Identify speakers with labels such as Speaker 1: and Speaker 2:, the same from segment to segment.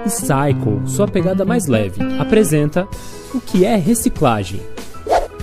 Speaker 1: Cycle, sua pegada mais leve, apresenta o que é reciclagem.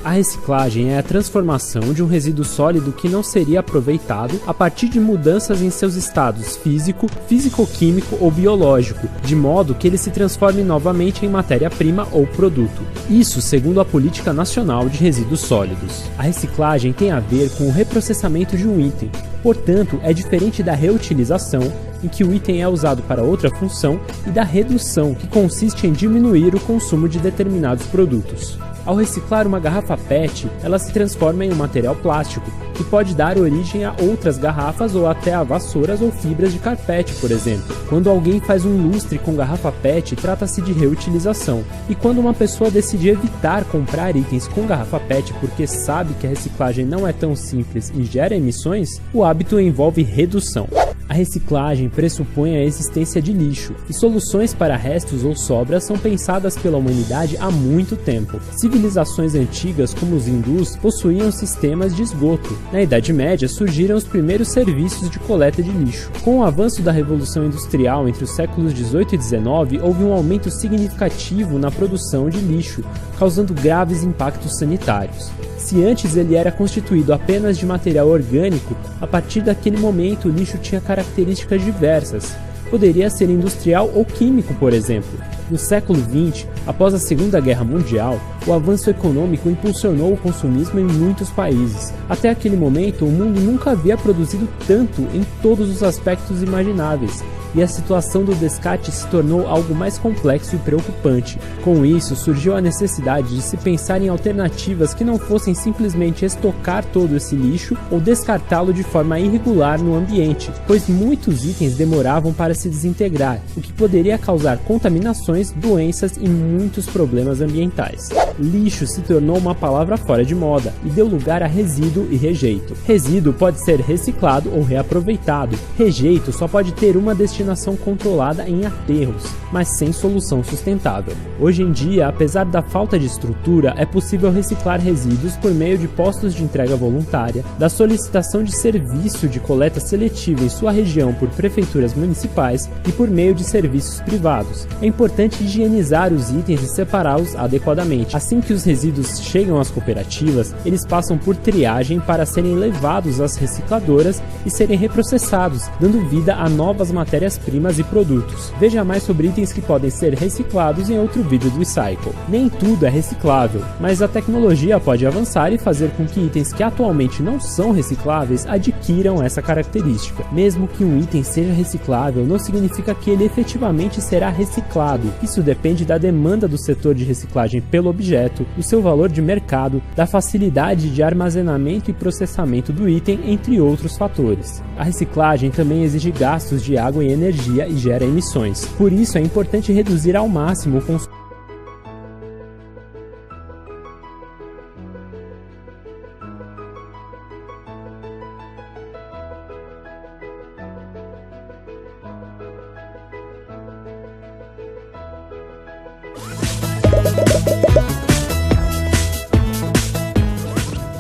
Speaker 1: A reciclagem é a transformação de um resíduo sólido que não seria aproveitado a partir de mudanças em seus estados físico, físico-químico ou biológico, de modo que ele se transforme novamente em matéria-prima ou produto. Isso segundo a Política Nacional de Resíduos Sólidos. A reciclagem tem a ver com o reprocessamento de um item, portanto é diferente da reutilização, em que o item é usado para outra função, e da redução, que consiste em diminuir o consumo de determinados produtos. Ao reciclar uma garrafa PET, ela se transforma em um material plástico, que pode dar origem a outras garrafas ou até a vassouras ou fibras de carpete, por exemplo. Quando alguém faz um lustre com garrafa PET, trata-se de reutilização. E quando uma pessoa decide evitar comprar itens com garrafa PET porque sabe que a reciclagem não é tão simples e gera emissões, o hábito envolve redução. A reciclagem pressupõe a existência de lixo, e soluções para restos ou sobras são pensadas pela humanidade há muito tempo. Civilizações antigas, como os hindus, possuíam sistemas de esgoto. Na Idade Média surgiram os primeiros serviços de coleta de lixo. Com o avanço da Revolução Industrial entre os séculos 18 e 19, houve um aumento significativo na produção de lixo, causando graves impactos sanitários. Se antes ele era constituído apenas de material orgânico, a partir daquele momento o lixo tinha características diversas. Poderia ser industrial ou químico, por exemplo. No século XX, após a Segunda Guerra Mundial, o avanço econômico impulsionou o consumismo em muitos países. Até aquele momento, o mundo nunca havia produzido tanto em todos os aspectos imagináveis, e a situação do descarte se tornou algo mais complexo e preocupante. Com isso, surgiu a necessidade de se pensar em alternativas que não fossem simplesmente estocar todo esse lixo ou descartá-lo de forma irregular no ambiente, pois muitos itens demoravam para se desintegrar, o que poderia causar contaminações, doenças e muitos problemas ambientais. Lixo se tornou uma palavra fora de moda e deu lugar a resíduo e rejeito. Resíduo pode ser reciclado ou reaproveitado. Rejeito só pode ter uma destinação controlada em aterros, mas sem solução sustentável. Hoje em dia, apesar da falta de estrutura, é possível reciclar resíduos por meio de postos de entrega voluntária, da solicitação de serviço de coleta seletiva em sua região por prefeituras municipais e por meio de serviços privados. É importante higienizar os itens e separá-los adequadamente. Assim que os resíduos chegam às cooperativas, eles passam por triagem para serem levados às recicladoras e serem reprocessados, dando vida a novas matérias-primas e produtos. Veja mais sobre itens que podem ser reciclados em outro vídeo do Cycle. Nem tudo é reciclável, mas a tecnologia pode avançar e fazer com que itens que atualmente não são recicláveis adquiram essa característica. Mesmo que um item seja reciclável, não significa que ele efetivamente será reciclado. Isso depende da demanda do setor de reciclagem pelo objeto, do seu valor de mercado, da facilidade de armazenamento e processamento do item, entre outros fatores. A reciclagem também exige gastos de água e energia e gera emissões. Por isso é importante reduzir ao máximo o consumo.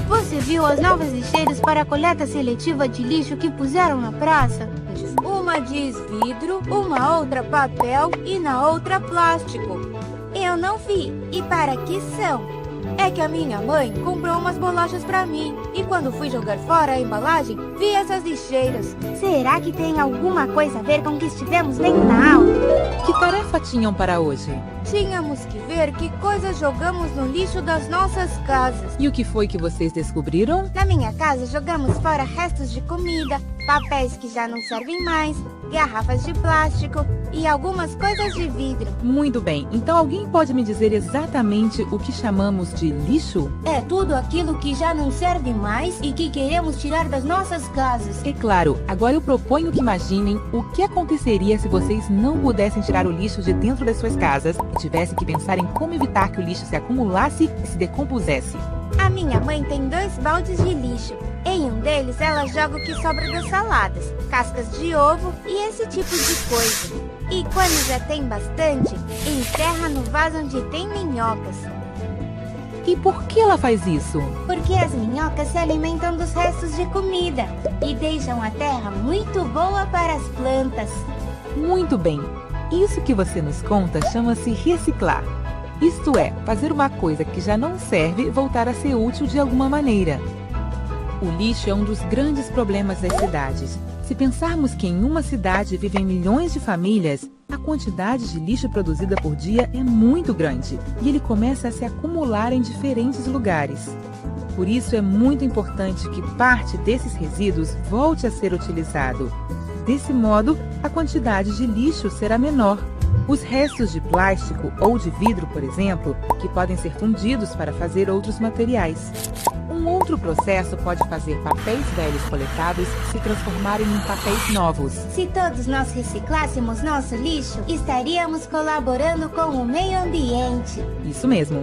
Speaker 2: Você viu as novas lixeiras para a coleta seletiva de lixo que puseram na praça? Uma diz vidro, uma outra papel e na outra plástico. Eu não vi. E para que são? É que a minha mãe comprou umas bolachas pra mim e quando fui jogar fora a embalagem, vi essas lixeiras. Será que tem alguma coisa a ver com o que estivemos lendo na aula?
Speaker 3: Que tarefa tinham para hoje?
Speaker 2: Tínhamos que ver que coisas jogamos no lixo das nossas casas.
Speaker 3: E o que foi que vocês descobriram?
Speaker 2: Na minha casa jogamos fora restos de comida, papéis que já não servem mais, garrafas de plástico e algumas coisas de vidro.
Speaker 3: Muito bem, então alguém pode me dizer exatamente o que chamamos de lixo?
Speaker 2: É tudo aquilo que já não serve mais e que queremos tirar das nossas casas.
Speaker 3: É claro, agora eu proponho que imaginem o que aconteceria se vocês não pudessem tirar o lixo de dentro das suas casas e tivessem que pensar em como evitar que o lixo se acumulasse e se decompusesse.
Speaker 2: A minha mãe tem 2 baldes de lixo. Em um deles ela joga o que sobra das saladas, cascas de ovo e esse tipo de coisa. E quando já tem bastante, enterra no vaso onde tem minhocas.
Speaker 3: E por que ela faz isso?
Speaker 2: Porque as minhocas se alimentam dos restos de comida e deixam a terra muito boa para as plantas.
Speaker 3: Muito bem. Isso que você nos conta chama-se reciclar. Isto é, fazer uma coisa que já não serve voltar a ser útil de alguma maneira. O lixo é um dos grandes problemas das cidades. Se pensarmos que em uma cidade vivem milhões de famílias, a quantidade de lixo produzida por dia é muito grande e ele começa a se acumular em diferentes lugares. Por isso é muito importante que parte desses resíduos volte a ser utilizado. Desse modo, a quantidade de lixo será menor. Os restos de plástico ou de vidro, por exemplo, que podem ser fundidos para fazer outros materiais. Um outro processo pode fazer papéis velhos coletados se transformarem em papéis novos.
Speaker 2: Se todos nós reciclássemos nosso lixo, estaríamos colaborando com o meio ambiente.
Speaker 3: Isso mesmo.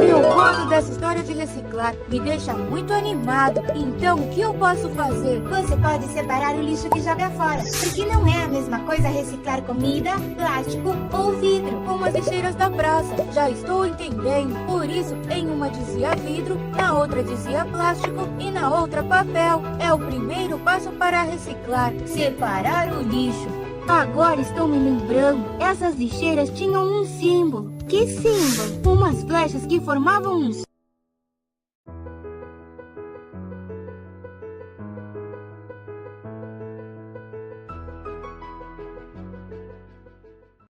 Speaker 2: Eu gosto dessa história de reciclar, me deixa muito animado. Então, o que eu posso fazer? Você pode separar o lixo que joga fora, porque não é a mesma coisa reciclar comida, plástico ou vidro, como as lixeiras da praça. Já estou entendendo. Por isso, em uma dizia vidro, na outra dizia plástico e na outra papel. É o primeiro passo para reciclar, separar o lixo. Agora estou me lembrando, essas lixeiras tinham um símbolo. Que símbolo? Umas flechas que formavam um